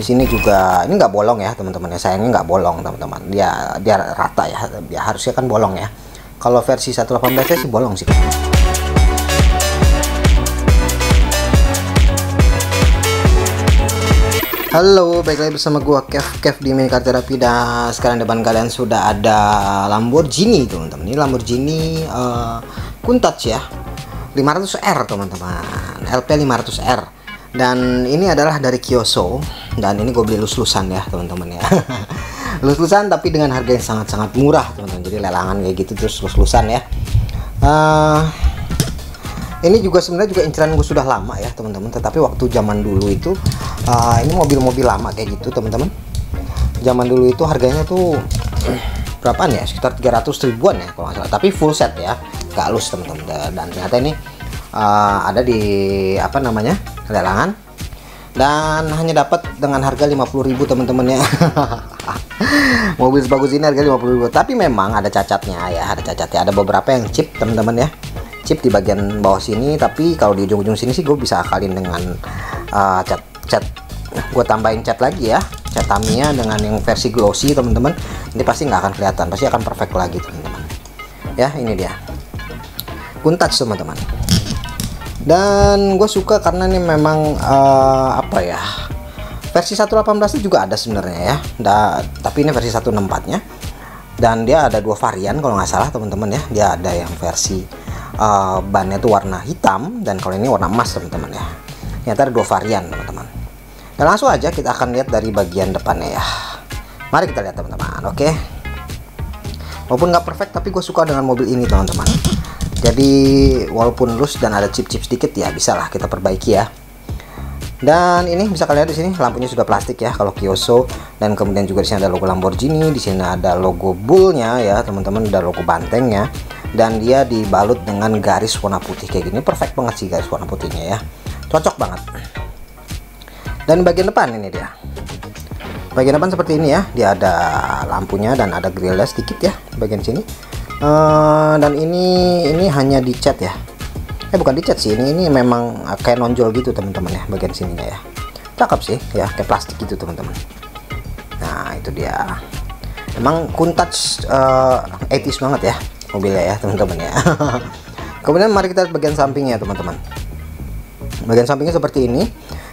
Di sini juga ini nggak bolong ya teman-teman ya, sayangnya nggak bolong teman-teman, dia rata ya, dia harusnya kan bolong ya. Kalau versi 118 sih bolong sih. Halo, balik lagi bersama gua Kev di Mini Car Therapy. Dan sekarang depan kalian sudah ada Lamborghini teman-teman. Ini Lamborghini Countach ya, 500R teman-teman, LP 500R. Dan ini adalah dari Kyosho, dan ini gue beli lus-lusan ya teman-teman ya. Lus-lusan tapi dengan harga yang sangat-sangat murah teman-teman, jadi lelangan kayak gitu terus lus-lusan ya. Ini juga sebenarnya juga inceran gue sudah lama ya teman-teman, tetapi waktu zaman dulu itu ini mobil-mobil lama kayak gitu teman-teman. Zaman dulu itu harganya tuh berapaan ya, sekitar 300 ribuan ya kalau nggak salah, tapi full set ya, gak halus teman-teman. Dan ternyata ini ada di apa namanya, lelangan, dan hanya dapat dengan harga 50.000 teman-teman ya. Mobil sebagus ini harga 50.000, tapi memang ada cacatnya ya, ada beberapa yang chip teman-teman ya, chip di bagian bawah sini. Tapi kalau di ujung-ujung sini sih gue bisa akalin dengan cat gue tambahin cat lagi ya, cat Tamiya dengan yang versi glossy teman-teman. Ini pasti nggak akan kelihatan, pasti akan perfect lagi teman-teman ya. Ini dia Countach teman-teman. Dan gue suka karena ini memang apa ya, versi 118 juga ada sebenarnya ya, tapi ini versi 164 nya. Dan dia ada dua varian kalau nggak salah teman-teman ya. Dia ada yang versi bannya itu warna hitam, dan kalau ini warna emas teman-teman ya. Ternyata ada dua varian teman-teman. Dan langsung aja kita akan lihat dari bagian depannya ya. Mari kita lihat teman-teman. Oke, walaupun nggak perfect, tapi gue suka dengan mobil ini teman-teman. Jadi walaupun loose dan ada chip-chip sedikit ya, bisalah kita perbaiki ya. Dan ini bisa kalian lihat di sini lampunya sudah plastik ya kalau Kyosho, dan kemudian juga di sini ada logo Lamborghini, di sini ada logo bullnya ya teman-teman, ada logo bantengnya, dan dia dibalut dengan garis warna putih kayak gini. Perfect banget sih garis warna putihnya ya, cocok banget. Dan bagian depan ini dia, bagian depan seperti ini ya, dia ada lampunya dan ada grillnya sedikit ya bagian sini. Dan ini hanya dicat ya, bukan dicat sih, ini memang kayak nonjol gitu teman-teman ya bagian sininya ya. Cakep sih ya, kayak plastik gitu teman-teman. Nah itu dia, emang Countach 80s banget ya mobilnya ya teman-teman ya. Kemudian mari kita lihat bagian sampingnya teman-teman. Bagian sampingnya seperti ini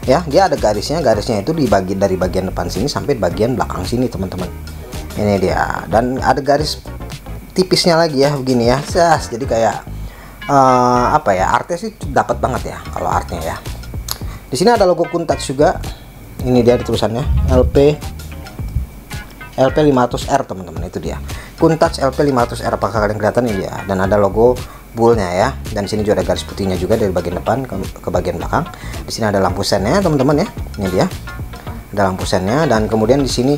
ya, dia ada garisnya itu dibagi dari bagian depan sini sampai bagian belakang sini teman-teman. Ini dia, dan ada garis tipisnya lagi ya begini ya. Jadi kayak apa ya, artnya sih dapat banget ya kalau artnya ya. Di sini ada logo Countach juga. Ini dia tulisannya LP 500R teman-teman, itu dia Countach LP 500R. Apakah kalian kelihatan ini dia, dan ada logo bullnya ya. Dan sini juga ada garis putihnya juga dari bagian depan ke bagian belakang. Di sini ada lampu sennya teman-teman ya. Ini dia, ada lampu sennya. Dan kemudian di sini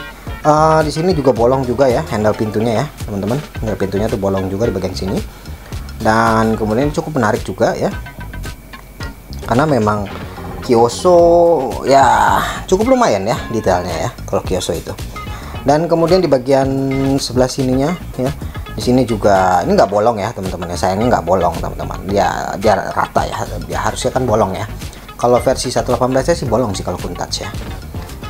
juga bolong juga ya handle pintunya ya teman-teman. Handle pintunya tuh bolong juga di bagian sini. Dan kemudian cukup menarik juga ya, karena memang Kyosho ya cukup lumayan ya detailnya ya kalau Kyosho itu. Dan kemudian di bagian sebelah sininya ya, di sini juga ini nggak bolong ya teman-teman ya, sayangnya nggak bolong teman-teman, dia rata ya, dia harusnya kan bolong ya. Kalau versi 118 sih bolong sih kalau Countach ya.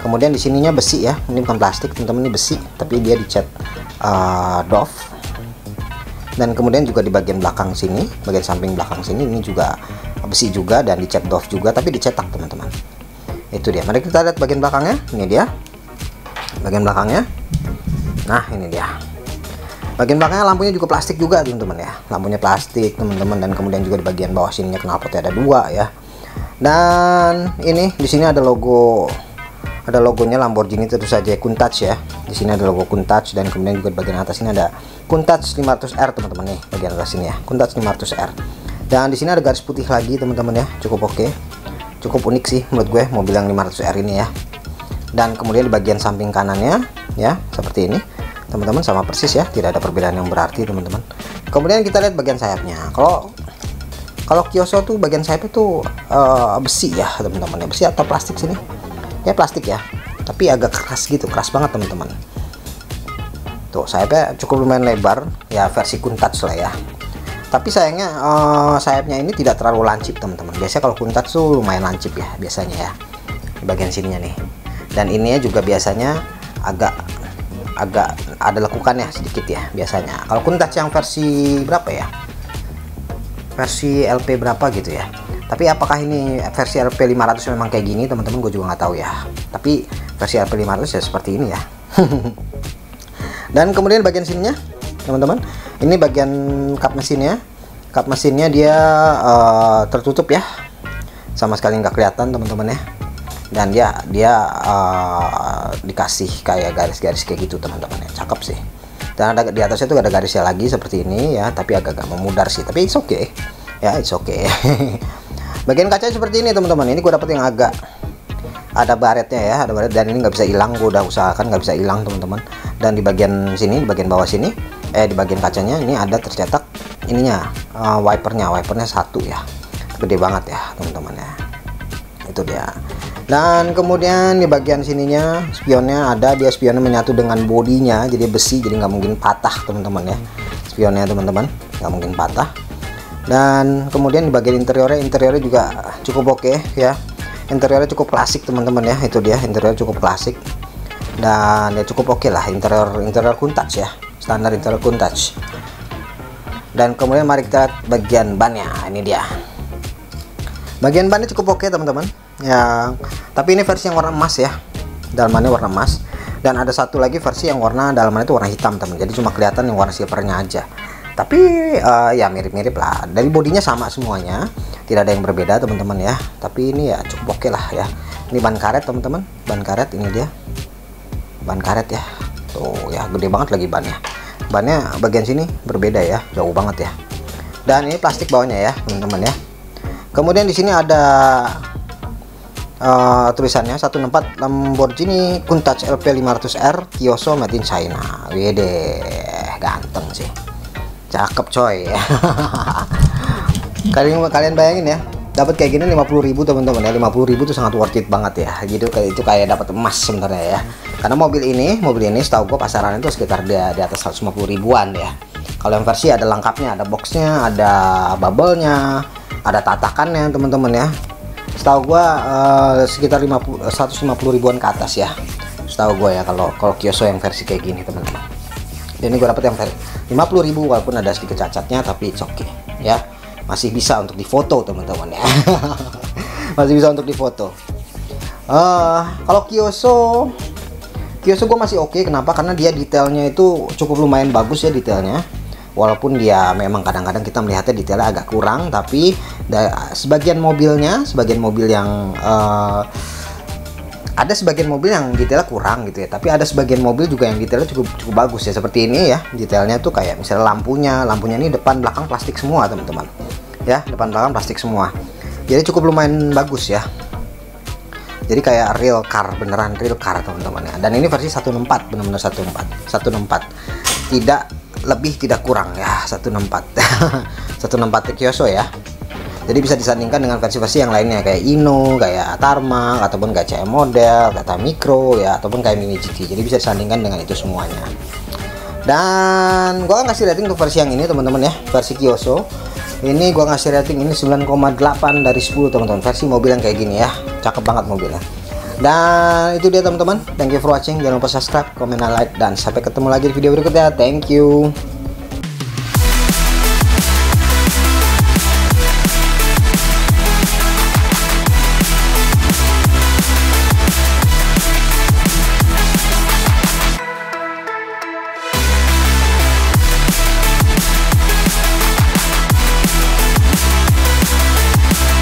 Kemudian di sininya besi ya, ini bukan plastik teman-teman, ini besi tapi dia dicat doff. Dan kemudian juga di bagian belakang sini, bagian samping belakang sini, ini juga besi juga dan dicat doff juga, tapi dicetak teman-teman. Itu dia. Mari kita lihat bagian belakangnya. Ini dia bagian belakangnya. Nah ini dia bagian belakangnya, lampunya juga plastik juga teman-teman ya, lampunya plastik teman-teman. Dan kemudian juga di bagian bawah sininya knalpotnya ada dua ya. Dan ini di sini ada logonya Lamborghini tentu saja, Countach ya. Di sini ada logo Countach, dan kemudian juga di bagian atas ini ada Countach 500R teman-teman nih, bagian atas ini ya, Countach 500R. Dan di sini ada garis putih lagi teman-teman ya, cukup oke, cukup unik sih menurut gue mobil yang 500R ini ya. Dan kemudian di bagian samping kanannya ya seperti ini teman-teman, sama persis ya, tidak ada perbedaan yang berarti teman-teman. Kemudian kita lihat bagian sayapnya. Kalau Kyosho tuh bagian sayapnya tuh besi ya teman-teman ya, besi atau plastik sini ya, plastik ya, tapi agak keras gitu, keras banget teman-teman. Tuh sayapnya cukup lumayan lebar ya, versi Countach lah ya. Tapi sayangnya sayapnya ini tidak terlalu lancip teman-teman. Biasanya kalau Countach tuh lumayan lancip ya biasanya ya, di bagian sininya nih. Dan ini juga biasanya agak ada lekukannya sedikit ya biasanya. Kalau Countach yang versi berapa ya, versi LP berapa gitu ya. Tapi apakah ini versi LP 500 memang kayak gini teman-teman, gue juga nggak tahu ya. Tapi versi LP 500 ya seperti ini ya. Dan kemudian bagian sininya teman-teman, ini bagian kap mesinnya. Kap mesinnya dia tertutup ya, sama sekali nggak kelihatan teman-teman ya. Dan dia dikasih kayak garis-garis kayak gitu teman-teman ya, cakep sih. Dan ada di atasnya tuh ada garisnya lagi seperti ini ya, tapi agak-agak memudar sih, tapi it's okay ya, it's okay. Bagian kacanya seperti ini teman-teman. Ini gue dapet yang agak ada baretnya ya, ada baret, dan ini nggak bisa hilang. Gue udah usahakan nggak bisa hilang teman-teman. Dan di bagian sini, di bagian bawah sini, di bagian kacanya ini ada tercetak ininya, wipernya satu ya, gede banget ya teman-teman ya. Itu dia. Dan kemudian di bagian sininya spionnya ada, dia spionnya menyatu dengan bodinya, jadi besi, jadi nggak mungkin patah teman-teman ya. Spionnya teman-teman nggak mungkin patah. Dan kemudian di bagian interiornya juga cukup oke ya. Interiornya cukup klasik teman-teman ya. Itu dia, interior cukup klasik. Dan ya cukup oke lah interior Countach ya. Standar interior Countach. Dan kemudian mari kita lihat bagian bannya. Ini dia. Bagian bannya cukup oke teman-teman. Ya, tapi ini versi yang warna emas ya. Dalamannya warna emas. Dan ada satu lagi versi yang warna dalamannya itu warna hitam teman. Jadi cuma kelihatan yang warna silvernya aja. Tapi ya mirip-mirip lah. Dari bodinya sama semuanya, tidak ada yang berbeda teman-teman ya. Tapi ini ya cukup oke lah ya. Ini ban karet teman-teman, ban karet, ini dia ban karet ya. Tuh ya, gede banget lagi bannya. Bannya bagian sini berbeda ya, jauh banget ya. Dan ini plastik bawahnya ya teman-teman ya. Kemudian di sini ada tulisannya 14 Lamborghini Countach LP 500R Kyoso made in China. Wede, ganteng sih, cakep coy. Kalian bayangin ya, dapat kayak gini 50.000 teman-teman ya. 50.000 itu sangat worth it banget ya. Jadi itu kayak dapat emas sebenarnya ya. Karena mobil ini setahu gue pasaran itu sekitar di atas 150 ribuan ya. Kalau yang versi ada lengkapnya, ada boxnya, ada bubble-nya, ada tatakannya teman-teman ya. Setahu gue sekitar 150 ribuan ke atas ya. Setahu gue ya kalau Kyoso yang versi kayak gini teman-teman. Dan ini gue dapet yang 50.000 walaupun ada sedikit cacatnya, tapi it's okay ya. Masih bisa untuk difoto teman-teman ya. Masih bisa untuk difoto. Kalau Kyoso gue masih oke. Kenapa? Karena dia detailnya itu cukup lumayan bagus ya detailnya. Walaupun dia memang kadang-kadang kita melihatnya detailnya agak kurang, tapi sebagian mobil yang ada sebagian mobil yang detailnya kurang gitu ya, tapi ada sebagian mobil juga yang detailnya cukup bagus ya. Seperti ini ya, detailnya tuh kayak misalnya lampunya ini depan belakang plastik semua teman-teman ya, depan belakang plastik semua, jadi cukup lumayan bagus ya. Jadi kayak real car, beneran real car teman-teman ya. Dan ini versi 164, benar-benar 164, tidak lebih tidak kurang ya, 164. 164 Kyoso ya. Jadi bisa disandingkan dengan versi-versi yang lainnya kayak Ino, kayak Tarmac, ataupun kayak CM model, kata Micro ya, ataupun kayak Mini GT. Jadi bisa disandingkan dengan itu semuanya. Dan gua ngasih rating untuk versi yang ini teman-teman ya, versi Kyoso. Ini gua ngasih rating ini 9,8 dari 10 teman-teman. Versi mobil yang kayak gini ya, cakep banget mobilnya. Dan itu dia teman-teman. Thank you for watching. Jangan lupa subscribe, comment, like, dan sampai ketemu lagi di video berikutnya. Thank you.